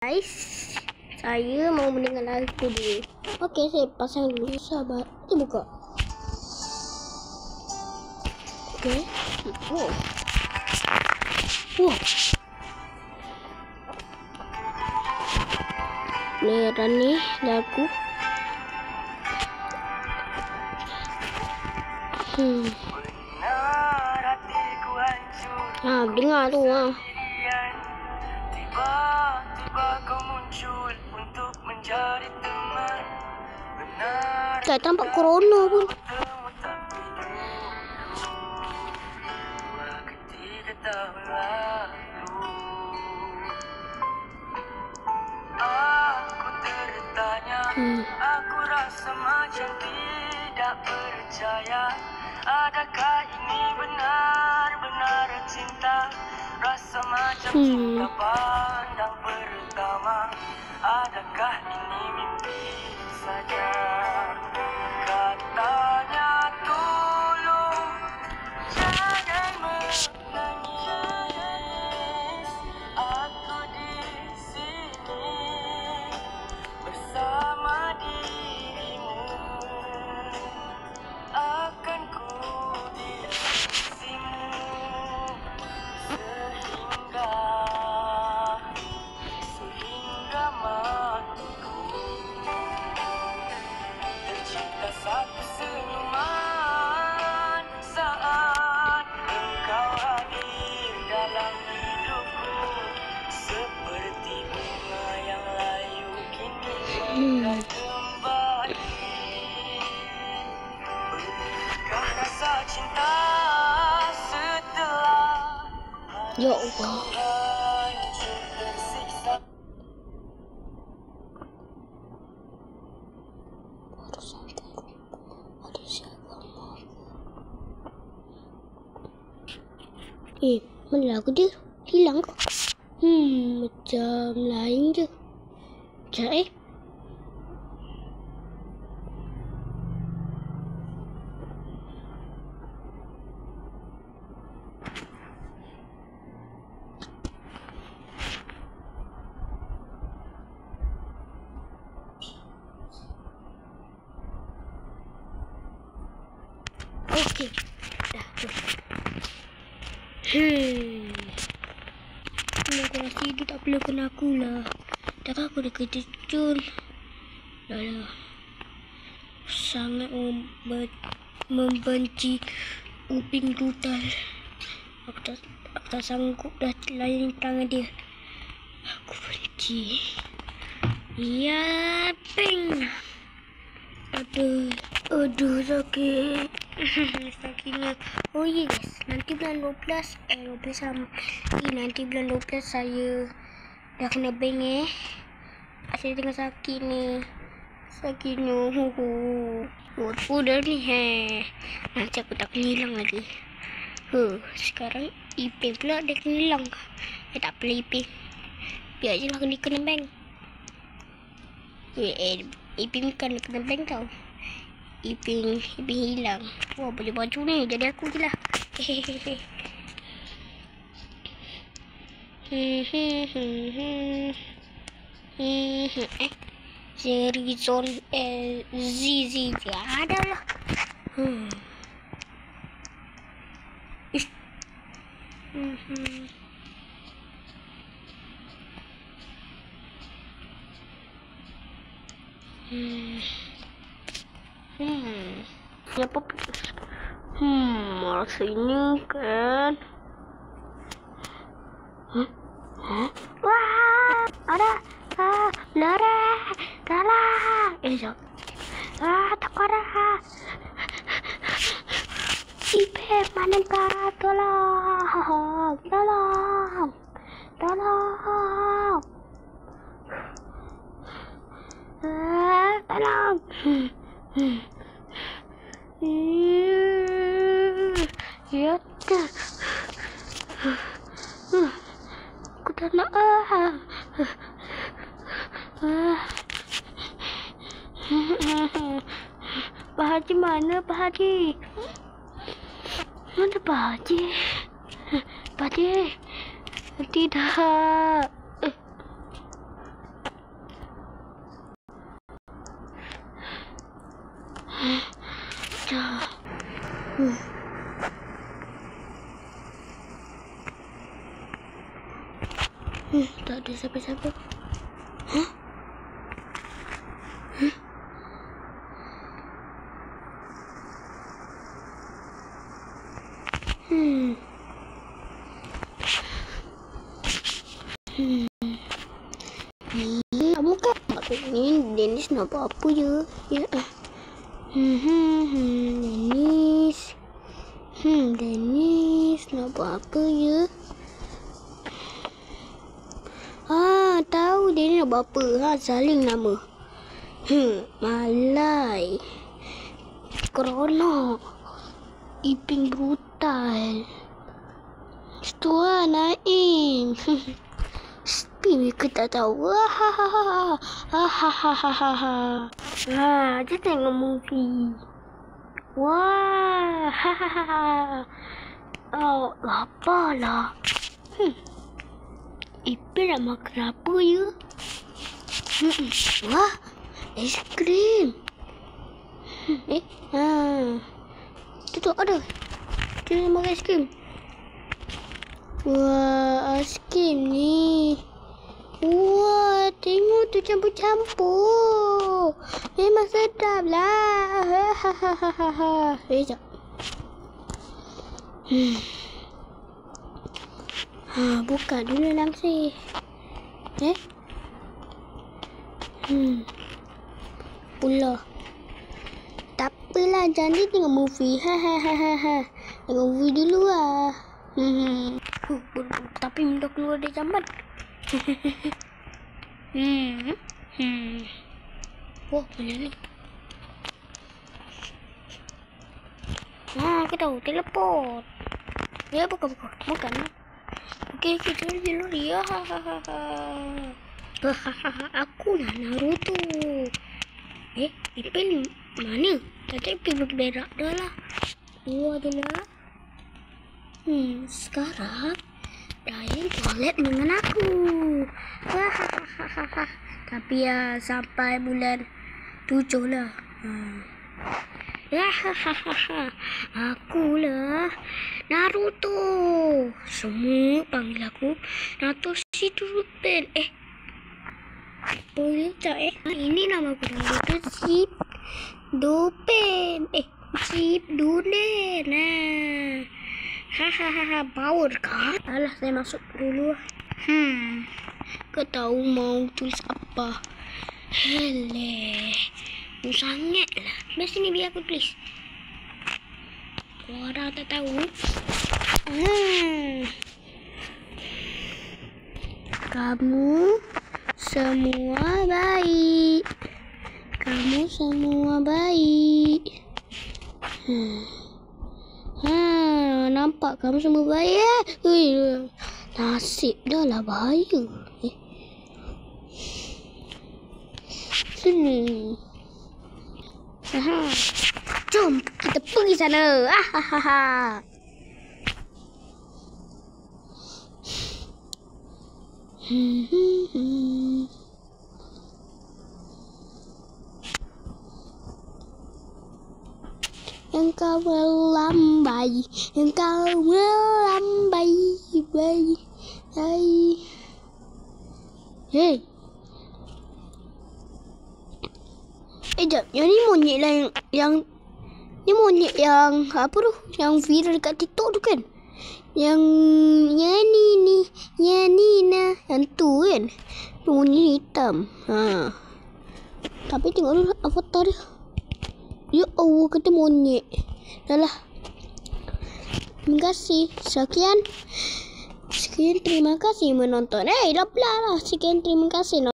Guys, saya mau mendengar lagu dia. Okey, saya pasang dulu. Sabar, kita buka. Okey. Wow. Merah ni lagu. Dengar tu Tiba-tiba kau muncul untuk menjadi teman. Tak tampak corona pun. Ketika tahun lalu aku tertanya, aku rasa macam tidak percaya. Adakah ini benar-benar cinta? Rasa macam cinta pandang pertama. Adakah ini mimpi saja? Katanya tolong jangan menangis. Aku di sini bersama dirimu. Akan ku di sisimu sehingga matiku. Tercipta satu senyuman saat engkau hadir dalam hidupku. Seperti bunga yang layu kini mekar kembali. Benarkah rasa cinta setelah Ya Allah. Mana lagu dia? Hilang ke? Macam lain je. Sekejap Okey. Dah tu. Aku rasa dia tak perlukan aku lah. Tak aku dah kejujur. Dah lah. Sangat membenci Upin brutal. Aku tak sanggup dah layan perangai dia. Aku benci. Ya, ping. Aduh sakit. Sakitnya. Oh yes, nanti bulan 12 nanti bulan 12 saya dah kena bank saya tengah sakit ni. Sakitnya. Udah ni nanti aku tak kena hilang lagi. Sekarang Ipin pula dia kena hilang. Tak apalah Ipin. Biar je lah kena bank. Ipin kan kena bank tau. Ipin hilang. Wah, baju-baju ni jadi aku je lah. Zerizon ZZ ada lah. Siapa putus? Rasa ini kan. Wah, ada. Lara, kalah. Jap. Tak ada. Ipe, mana kau? Tolong. Tolong. Ya, aku tak nak. Pak Haji mana Pak Haji? Mana Pak Haji? Pak Haji? Tidak. Dah. Tak ada siapa-siapa. Hah? Kamu kan ni Dennis nak buat apa je? Ya. Dennis nak buat apa je? Tahu Dennis nak buat apa? Zalim nama. Malai. Corona. Iping brutal. Setua Naim. Mereka tak tahu. Dia tengok movie. Wah. Lapar lah. Ipin nak makan apa ya? Wah, aiskrim. Itu tu ada. Dia nak makan aiskrim. Wah, aiskrim ni. Wah, tengok tu campur-campur. Memang sedap lah. Sekejap. Buka dulu langsir. Pula. Tak apalah, jangan tengok movie. Tengok movie dulu lah. Tapi minta keluar dari jamban. Wah, macam ni. Aku tahu, teleport. Ya, bukan. Okey, kita jalan dia. Aku lah Naruto. Ipin mana? Tadi Ipin pergi berak dah lah. Adalah. Sekarang Ryan toilet dengan aku. Tapi ya sampai bulan 7 lah. Akulah Naruto. Semua panggil aku Naruto Shippuden. Boleh tak Ini nama aku Naruto Shippuden. Shippuden. Power kan? Alah, saya masuk dulu. Kau tahu mau tulis apa? Hele. Sangat lah. Biar sini biar aku tulis. Korang tak tahu. Kamu semua baik. Nampak kamu semua baik. Nasib dah lah bahaya. Sini. Jom kita pergi sana. Engkau melambai, bayi. Hei. Jap, yang ni monyet lah yang ni monyet yang apa tu? Yang viral dekat TikTok tu kan? Yang ni nah, yang tu kan? Monyet hitam. Tapi tengok dulu avatar dia. Ya Allah, kata monyet. Dah lah. Terima kasih. Sekian terima kasih menonton. Dah lah. Sekian terima kasih.